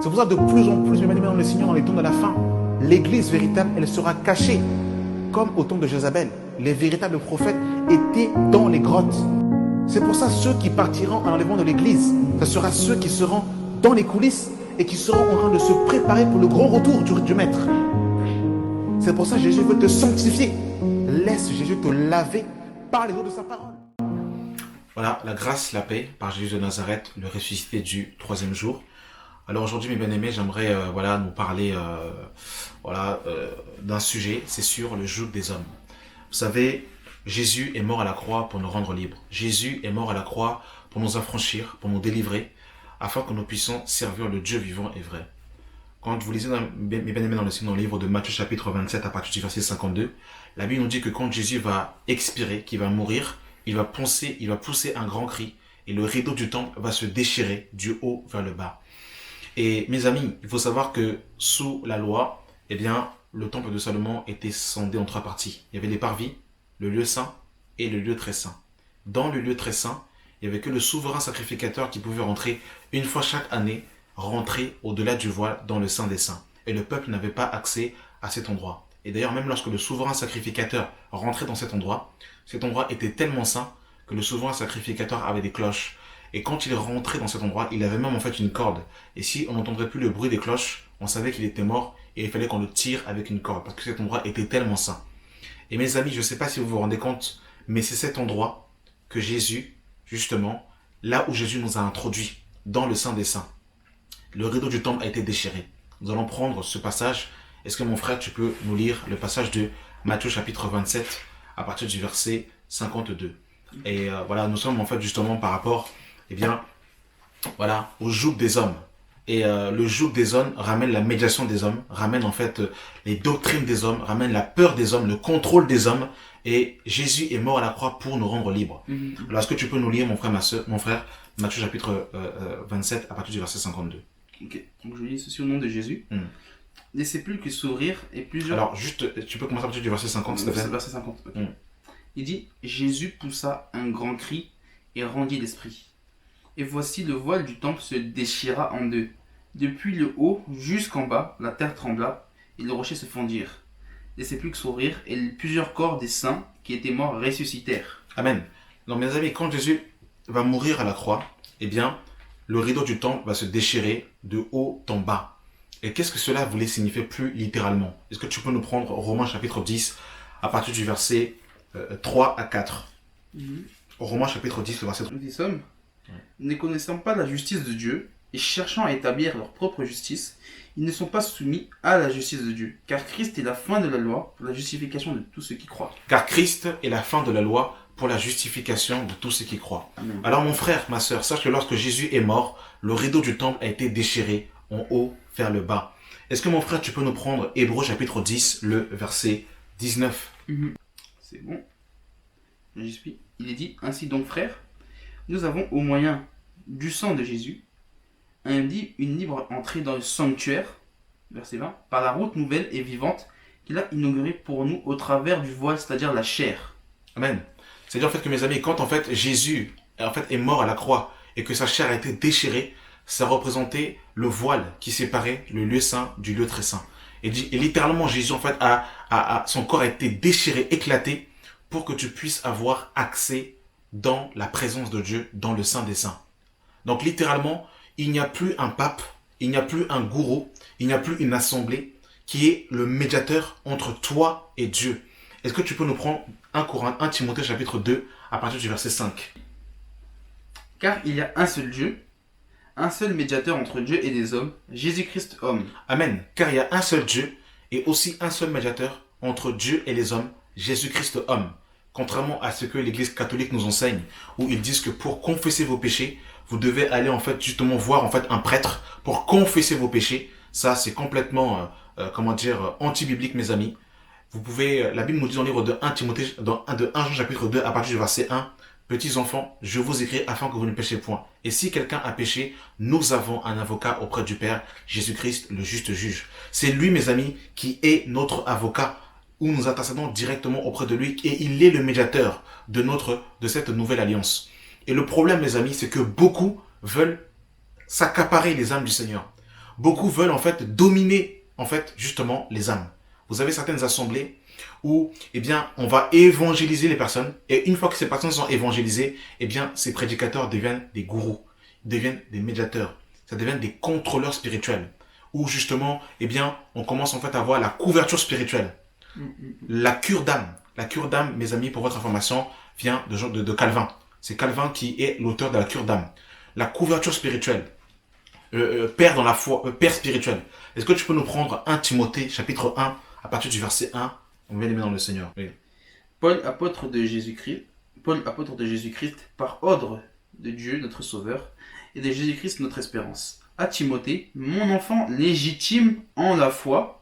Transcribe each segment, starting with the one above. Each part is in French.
C'est pour ça que de plus en plus, mes bien-aimés dans le Seigneur, dans les temps de la fin, l'église véritable, elle sera cachée. Comme au temps de Jézabel, les véritables prophètes étaient dans les grottes. C'est pour ça ceux qui partiront à l'enlèvement de l'église, ce sera ceux qui seront dans les coulisses et qui seront en train de se préparer pour le grand retour du Maître. C'est pour ça que Jésus veut te sanctifier. Laisse Jésus te laver par les eaux de sa parole. Voilà, la grâce, la paix par Jésus de Nazareth, le ressuscité du 3e jour. Alors aujourd'hui, mes bien-aimés, j'aimerais nous parler d'un sujet, c'est sur le joug des hommes. Vous savez, Jésus est mort à la croix pour nous rendre libres. Jésus est mort à la croix pour nous affranchir, pour nous délivrer, afin que nous puissions servir le Dieu vivant et vrai. Quand vous lisez, mes bien-aimés, dans le livre de Matthieu chapitre 27, à partir du verset 52, la Bible nous dit que quand Jésus va expirer, qu'il va mourir, il va pousser un grand cri, et le rideau du temple va se déchirer du haut vers le bas. Et mes amis, il faut savoir que sous la loi, le temple de Salomon était scindé en 3 parties. Il y avait les parvis, le lieu saint et le lieu très saint. Dans le lieu très saint, il n'y avait que le souverain sacrificateur qui pouvait rentrer une fois chaque année, rentrer au-delà du voile dans le saint des saints. Et le peuple n'avait pas accès à cet endroit. Et d'ailleurs, même lorsque le souverain sacrificateur rentrait dans cet endroit était tellement saint que le souverain sacrificateur avait des cloches. Et quand il rentrait dans cet endroit, il avait même en fait une corde. Et si on n'entendrait plus le bruit des cloches, on savait qu'il était mort et il fallait qu'on le tire avec une corde parce que cet endroit était tellement saint. Et mes amis, je ne sais pas si vous vous rendez compte, mais c'est cet endroit que Jésus, justement, là où Jésus nous a introduits, dans le Saint des Saints. Le rideau du temple a été déchiré. Nous allons prendre ce passage. Est-ce que mon frère, tu peux nous lire le passage de Matthieu chapitre 27 à partir du verset 52. Et nous sommes en fait justement par rapport au joug des hommes. Et le joug des hommes ramène la médiation des hommes, ramène en fait les doctrines des hommes, ramène la peur des hommes, le contrôle des hommes. Et Jésus est mort à la croix pour nous rendre libres. Alors est-ce que tu peux nous lire, mon frère, Matthieu chapitre 27 à partir du verset 52. Ok, donc je lis ceci au nom de Jésus. Les sépulcres s'ouvrirent et plusieurs... Alors juste, tu peux commencer à partir du verset 50, s'il te plaît. Verset 50, ok. Il dit, Jésus poussa un grand cri et rendit l'esprit. Et voici le voile du temple se déchira en deux. Depuis le haut jusqu'en bas, la terre trembla et les rochers se fondirent. Les sépulcres s'ouvrirent et plusieurs corps des saints qui étaient morts ressuscitèrent. Amen. Donc mes amis, quand Jésus va mourir à la croix, le rideau du temple va se déchirer de haut en bas. Et qu'est-ce que cela voulait signifier plus littéralement? Est-ce que tu peux nous prendre Romains chapitre 10 à partir du verset 3 à 4? Romains chapitre 10, le verset 3. Nous y sommes. Ne connaissant pas la justice de Dieu et cherchant à établir leur propre justice, ils ne sont pas soumis à la justice de Dieu. Car Christ est la fin de la loi pour la justification de tous ceux qui croient. Car Christ est la fin de la loi pour la justification de tous ceux qui croient. Amen. Alors mon frère, ma sœur, sache que lorsque Jésus est mort, le rideau du temple a été déchiré en haut vers le bas. Est-ce que mon frère, tu peux nous prendre Hébreux chapitre 10, le verset 19? C'est bon. J'y suis. Il est dit, ainsi donc frères, nous avons au moyen du sang de Jésus une libre entrée dans le sanctuaire, verset 20, par la route nouvelle et vivante qu'il a inaugurée pour nous au travers du voile, c'est-à-dire la chair. Amen. C'est-à-dire en fait que mes amis, quand en fait Jésus est mort à la croix et que sa chair a été déchirée, ça représentait le voile qui séparait le lieu saint du lieu très saint. Et littéralement Jésus en fait son corps a été déchiré, éclaté, pour que tu puisses avoir accès dans la présence de Dieu, dans le Saint des Saints. Donc littéralement, il n'y a plus un pape, il n'y a plus un gourou, il n'y a plus une assemblée qui est le médiateur entre toi et Dieu. Est-ce que tu peux nous prendre 1 Timothée chapitre 2 à partir du verset 5? Car il y a un seul Dieu, un seul médiateur entre Dieu et les hommes, Jésus-Christ homme. Amen. Car il y a un seul Dieu et aussi un seul médiateur entre Dieu et les hommes, Jésus-Christ homme. Contrairement à ce que l'Église catholique nous enseigne, où ils disent que pour confesser vos péchés, vous devez aller en fait justement voir en fait un prêtre pour confesser vos péchés. Ça, c'est complètement, anti-biblique, mes amis. Vous pouvez, la Bible nous dit dans le livre de 1 Timothée, de 1 Jean chapitre 2 à partir du verset 1, petits enfants, je vous écris afin que vous ne péchiez point. Et si quelqu'un a péché, nous avons un avocat auprès du Père, Jésus-Christ, le juste juge. C'est lui, mes amis, qui est notre avocat, où nous intercédons directement auprès de lui, et il est le médiateur de cette nouvelle alliance. Et le problème, mes amis, c'est que beaucoup veulent s'accaparer les âmes du Seigneur. beaucoup veulent en fait dominer en fait justement les âmes. Vous avez certaines assemblées où eh bien on va évangéliser les personnes et une fois que ces personnes sont évangélisées, eh bien ces prédicateurs deviennent des gourous, deviennent des médiateurs, ça devient des contrôleurs spirituels où justement eh bien on commence en fait à voir la couverture spirituelle. La cure d'âme, mes amis, pour votre information, vient de Calvin. C'est Calvin qui est l'auteur de la cure d'âme. La couverture spirituelle. Père dans la foi, Père spirituel. Est-ce que tu peux nous prendre 1 Timothée, chapitre 1, à partir du verset 1? On met les mains dans le Seigneur. Oui. Paul, apôtre de Jésus-Christ, par ordre de Dieu, notre Sauveur, et de Jésus-Christ, notre espérance. À Timothée, mon enfant légitime en la foi,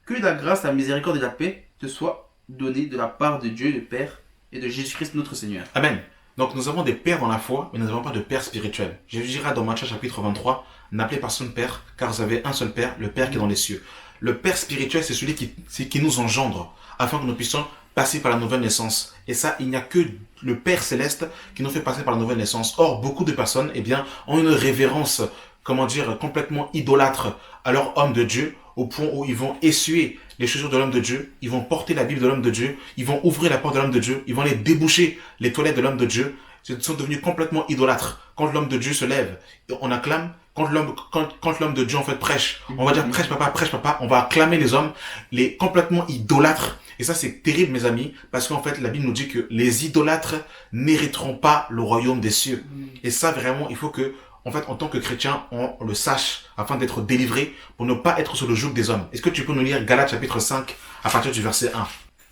que la grâce, la miséricorde et la paix te soient données de la part de Dieu le Père et de Jésus-Christ notre Seigneur. Amen. Donc nous avons des pères dans la foi, mais nous n'avons pas de père spirituel. Jésus dira dans Matthieu chapitre 23, n'appelez personne père, car vous avez un seul père, le Père qui est dans les cieux. Le père spirituel, c'est celui qui nous engendre, afin que nous puissions passer par la nouvelle naissance. Et ça, il n'y a que le Père céleste qui nous fait passer par la nouvelle naissance. Or, beaucoup de personnes, eh bien, ont une révérence, complètement idolâtre à leur homme de Dieu, au point où ils vont essuyer les chaussures de l'homme de Dieu, ils vont porter la Bible de l'homme de Dieu, ils vont ouvrir la porte de l'homme de Dieu, ils vont aller déboucher les toilettes de l'homme de Dieu. Ils sont devenus complètement idolâtres. Quand l'homme de Dieu se lève, on acclame. Quand l'homme de Dieu en fait prêche, on va dire prêche papa, on va acclamer les hommes, les complètement idolâtres. Et ça c'est terrible mes amis, parce qu'en fait la Bible nous dit que les idolâtres n'hériteront pas le royaume des cieux. Et ça vraiment, il faut que en fait, en tant que chrétien, on le sache afin d'être délivré pour ne pas être sous le joug des hommes. Est-ce que tu peux nous lire Galates chapitre 5 à partir du verset 1?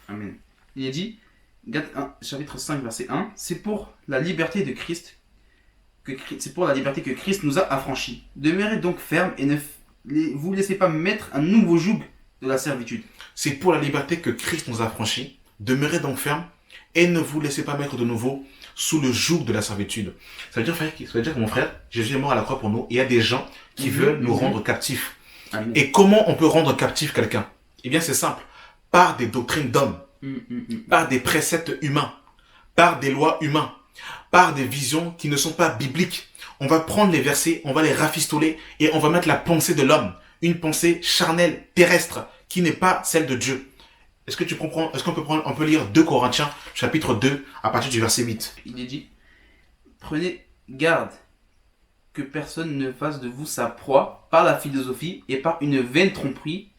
Amen. Il est dit, Galates 1, chapitre 5, verset 1, c'est pour la liberté de Christ que Christ nous a affranchis. Demeurez donc fermes et ne vous laissez pas mettre un nouveau joug de la servitude. C'est pour la liberté que Christ nous a affranchis. Demeurez donc fermes et ne vous laissez pas mettre de nouveau sous le joug de la servitude. Ça veut dire que mon frère, Jésus est mort à la croix pour nous et il y a des gens qui veulent nous rendre captifs. Amen. Et comment on peut rendre captif quelqu'un? Eh bien c'est simple, par des doctrines d'hommes, par des préceptes humains, par des lois humaines, par des visions qui ne sont pas bibliques. On va prendre les versets, on va les rafistoler et on va mettre la pensée de l'homme, une pensée charnelle, terrestre, qui n'est pas celle de Dieu. Est-ce que tu comprends? Est-ce qu'on peut lire 2 Corinthiens, chapitre 2, à partir du verset 8? Il est dit, prenez garde que personne ne fasse de vous sa proie par la philosophie et par une vaine tromperie,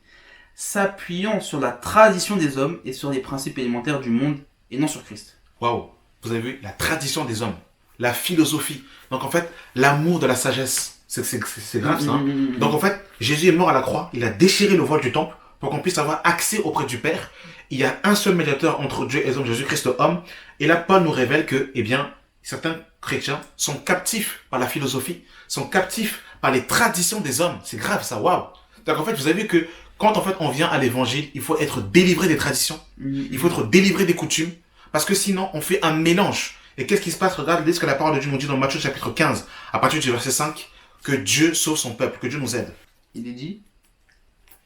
s'appuyant sur la tradition des hommes et sur les principes élémentaires du monde et non sur Christ. Waouh! Vous avez vu la tradition des hommes, la philosophie. Donc en fait, l'amour de la sagesse. C'est grave ça. Donc en fait, Jésus est mort à la croix, il a déchiré le voile du temple pour qu'on puisse avoir accès auprès du Père. Il y a un seul médiateur entre Dieu et les hommes, Jésus-Christ homme. Et là, Paul nous révèle que, eh bien, certains chrétiens sont captifs par la philosophie, sont captifs par les traditions des hommes. C'est grave ça, waouh! Donc en fait, vous avez vu que quand en fait on vient à l'évangile, il faut être délivré des traditions, il faut être délivré des coutumes, parce que sinon on fait un mélange. Et qu'est-ce qui se passe? Regardez ce que la parole de Dieu nous dit dans Matthieu chapitre 15, à partir du verset 5, que Dieu sauve son peuple, que Dieu nous aide. Il est dit,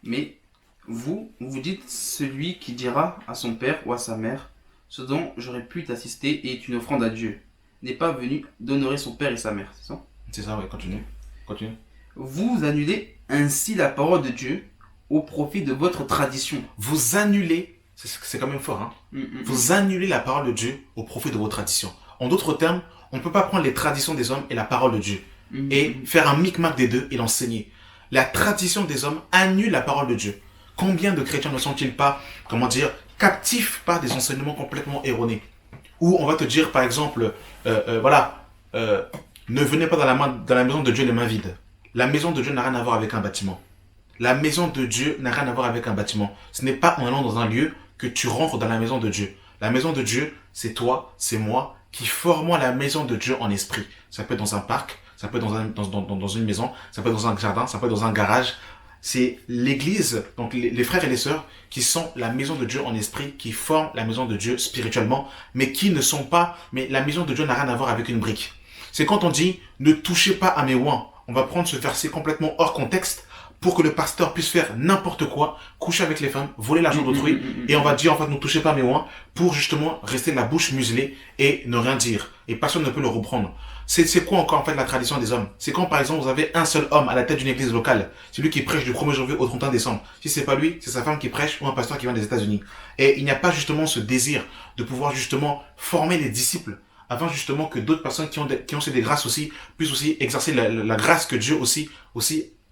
mais vous dites celui qui dira à son père ou à sa mère, ce dont j'aurais pu t'assister est une offrande à Dieu, n'est pas venu d'honorer son père et sa mère, c'est ça? C'est ça, ouais, continue. Vous annulez ainsi la parole de Dieu au profit de votre tradition. Vous annulez, c'est quand même fort, hein? Vous annulez la parole de Dieu au profit de vos traditions. En d'autres termes, on ne peut pas prendre les traditions des hommes et la parole de Dieu et faire un micmac des deux et l'enseigner. La tradition des hommes annule la parole de Dieu. Combien de chrétiens ne sont-ils pas, captifs par des enseignements complètement erronés? Où on va te dire, par exemple, ne venez pas dans la maison de Dieu les mains vides. La maison de Dieu n'a rien à voir avec un bâtiment. La maison de Dieu n'a rien à voir avec un bâtiment. Ce n'est pas en allant dans un lieu que tu rentres dans la maison de Dieu. La maison de Dieu, c'est toi, c'est moi, qui formons la maison de Dieu en esprit. Ça peut être dans un parc, ça peut être dans une maison, ça peut être dans un jardin, ça peut être dans un garage. C'est l'église, donc les frères et les sœurs, qui sont la maison de Dieu en esprit, qui forment la maison de Dieu spirituellement, mais qui ne sont pas, mais la maison de Dieu n'a rien à voir avec une brique. C'est quand on dit, ne touchez pas à mes oins. On va prendre ce verset complètement hors contexte pour que le pasteur puisse faire n'importe quoi, coucher avec les femmes, voler l'argent d'autrui, et on va dire, en fait, ne touchez pas à mes oins, pour justement rester la bouche muselée et ne rien dire. Et personne ne peut le reprendre. C'est quoi encore en fait la tradition des hommes? C'est quand par exemple vous avez un seul homme à la tête d'une église locale, c'est lui qui prêche du 1er janvier au 31 décembre. Si c'est pas lui, c'est sa femme qui prêche ou un pasteur qui vient des États-Unis. Et il n'y a pas justement ce désir de pouvoir justement former les disciples afin justement que d'autres personnes qui ont des grâces aussi puissent aussi exercer la grâce que Dieu aussi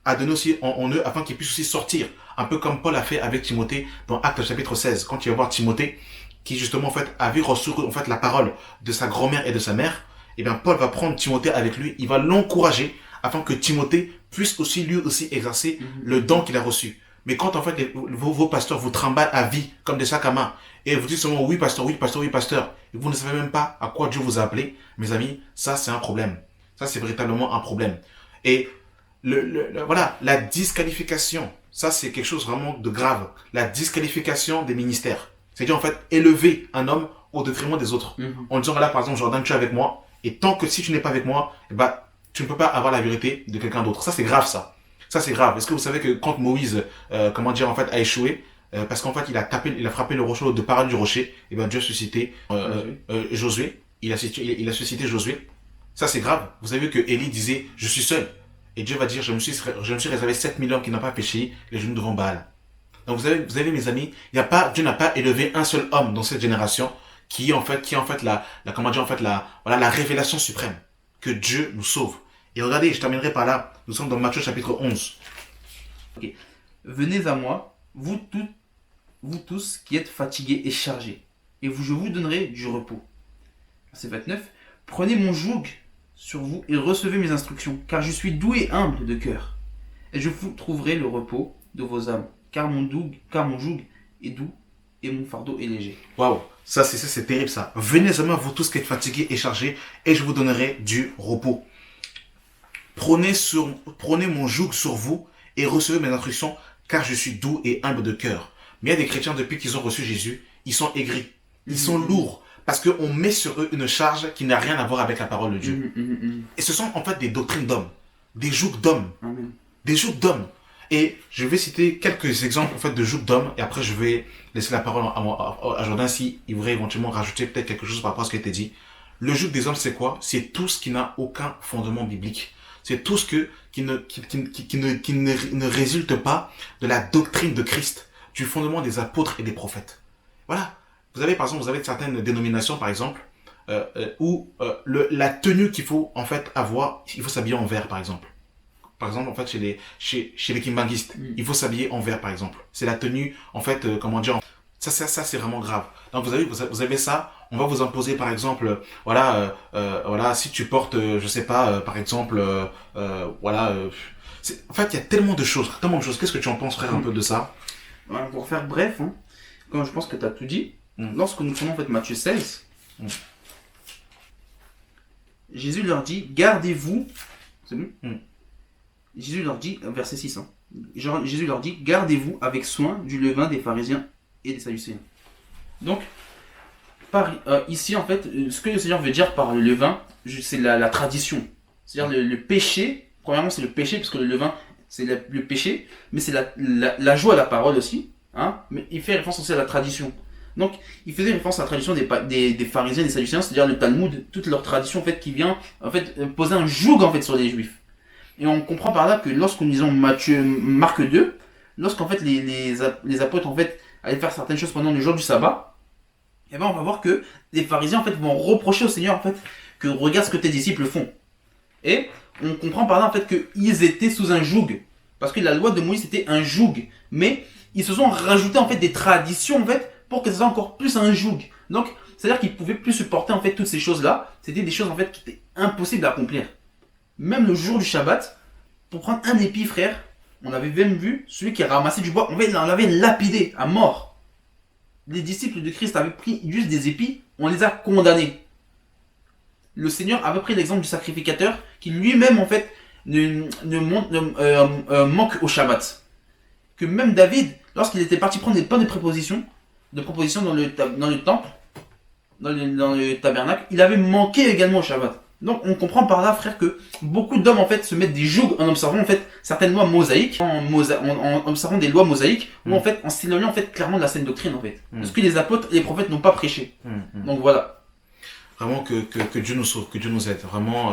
a donné aussi en eux afin qu'ils puissent aussi sortir. Un peu comme Paul a fait avec Timothée dans Actes chapitre 16. Quand il va voir Timothée qui justement en fait avait reçu en fait la parole de sa grand-mère et de sa mère, et bien Paul va prendre Timothée avec lui, il va l'encourager afin que Timothée puisse aussi lui aussi exercer le don qu'il a reçu. Mais quand en fait vos pasteurs vous trimballent à vie comme des sacs à main et vous dites seulement oui pasteur, oui pasteur, oui pasteur, et vous ne savez même pas à quoi Dieu vous a appelé, mes amis, ça c'est un problème. Ça c'est véritablement un problème. Et voilà, la disqualification, ça c'est quelque chose vraiment de grave. La disqualification des ministères. C'est-à-dire en fait élever un homme au détriment des autres. En disant voilà par exemple Jordan tu es avec moi et tant que si tu n'es pas avec moi, bah, tu ne peux pas avoir la vérité de quelqu'un d'autre. Ça c'est grave ça. Ça c'est grave. Est-ce que vous savez que quand Moïse a échoué parce qu'en fait il a frappé le rocher de parole du rocher, et ben Dieu a suscité Josué. Il a suscité Josué. Ça c'est grave. Vous savez que Élie disait je suis seul. Et Dieu va dire, je me suis réservé 7000 hommes qui n'ont pas péché, les genoux devant Baal. Donc vous avez mes amis, Dieu n'a pas élevé un seul homme dans cette génération qui est en fait la révélation suprême. Que Dieu nous sauve. Et regardez, je terminerai par là. Nous sommes dans Matthieu chapitre 11. Okay. Venez à moi, vous tous qui êtes fatigués et chargés, et je vous donnerai du repos. Verset 29. Prenez mon joug sur vous et recevez mes instructions, car je suis doux et humble de cœur, et je vous trouverai le repos de vos âmes, car mon joug est doux et mon fardeau est léger. Waouh, ça c'est terrible ça. Venez à moi vous tous qui êtes fatigués et chargés, et je vous donnerai du repos. Prenez mon joug sur vous et recevez mes instructions, car je suis doux et humble de cœur. Mais il y a des chrétiens depuis qu'ils ont reçu Jésus, ils sont aigris, ils sont lourds. Parce qu'on met sur eux une charge qui n'a rien à voir avec la parole de Dieu. Et ce sont en fait des doctrines d'hommes, des jougs d'hommes, des jougs d'hommes. Et je vais citer quelques exemples en fait de jougs d'hommes, et après je vais laisser la parole à Jordan s'il voudrait éventuellement rajouter peut-être quelque chose par rapport à ce qui a été dit. Le joug des hommes c'est quoi? C'est tout ce qui n'a aucun fondement biblique. C'est tout ce qui ne résulte pas de la doctrine de Christ, du fondement des apôtres et des prophètes. Voilà. Vous avez par exemple, certaines dénominations par exemple où la tenue qu'il faut en fait avoir, il faut s'habiller en vert par exemple. Par exemple en fait chez les kimbanguistes, il faut s'habiller en vert par exemple. C'est la tenue en fait ça c'est vraiment grave. Donc vous avez ça, on va vous imposer par exemple voilà si tu portes je sais pas par exemple en fait il y a tellement de choses. Qu'est-ce que tu en penses frère un peu de ça? Pour faire bref, quand je pense que tu as tout dit. Lorsque nous prenons en fait Matthieu 16, Jésus leur dit, gardez-vous, c'est bon Jésus leur dit, verset 6, Jésus leur dit, gardez-vous avec soin du levain des pharisiens et des sadducéens. Donc, ici en fait, ce que le Seigneur veut dire par le levain, c'est la tradition. C'est-à-dire le péché, premièrement c'est le péché, parce que le levain c'est le péché, mais c'est la joie à la parole aussi, mais il fait référence aussi à la tradition. Donc, il faisait référence à la tradition des pharisiens et des sadducéens, c'est-à-dire le Talmud, toute leur tradition en fait qui vient en fait poser un joug en fait sur les Juifs. Et on comprend par là que lorsque nous lisons Marc 2, lorsqu'en fait les apôtres en fait allaient faire certaines choses pendant le jour du sabbat, et ben on va voir que les pharisiens en fait vont reprocher au Seigneur en fait que regarde ce que tes disciples font. Et on comprend par là en fait qu'ils étaient sous un joug, parce que la loi de Moïse c'était un joug, mais ils se sont rajoutés en fait des traditions en fait pour que ça soit encore plus un joug. Donc, c'est-à-dire qu'ils ne pouvaient plus supporter en fait toutes ces choses-là. C'était des choses en fait qui étaient impossibles à accomplir. Même le jour du Shabbat, pour prendre un épi, frère, on avait même vu celui qui a ramassé du bois, on l'avait lapidé à mort. Les disciples de Christ avaient pris juste des épis, on les a condamnés. Le Seigneur avait pris l'exemple du sacrificateur qui lui-même en fait manque au Shabbat. Que même David, lorsqu'il était parti prendre des pains de proposition dans le temple, dans le tabernacle, il avait manqué également au Shabbat. Donc on comprend par là, frère, que beaucoup d'hommes en fait se mettent des jougs en observant en fait certaines lois mosaïques, en observant des lois mosaïques, ou en fait en s'éloignant en fait clairement de la saine doctrine en fait, ce que les apôtres et les prophètes n'ont pas prêché. Donc voilà. Vraiment que Dieu nous sauve, que Dieu nous aide. Vraiment,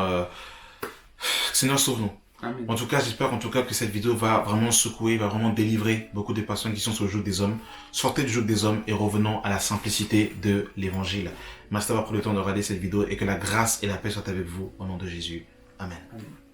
Seigneur, sauve-nous. Amen. En tout cas, j'espère que cette vidéo va vraiment secouer, va vraiment délivrer beaucoup de personnes qui sont sur le joug des hommes. Sortez du joug des hommes et revenons à la simplicité de l'évangile. Merci d'avoir pris le temps de regarder cette vidéo et que la grâce et la paix soient avec vous au nom de Jésus. Amen. Amen.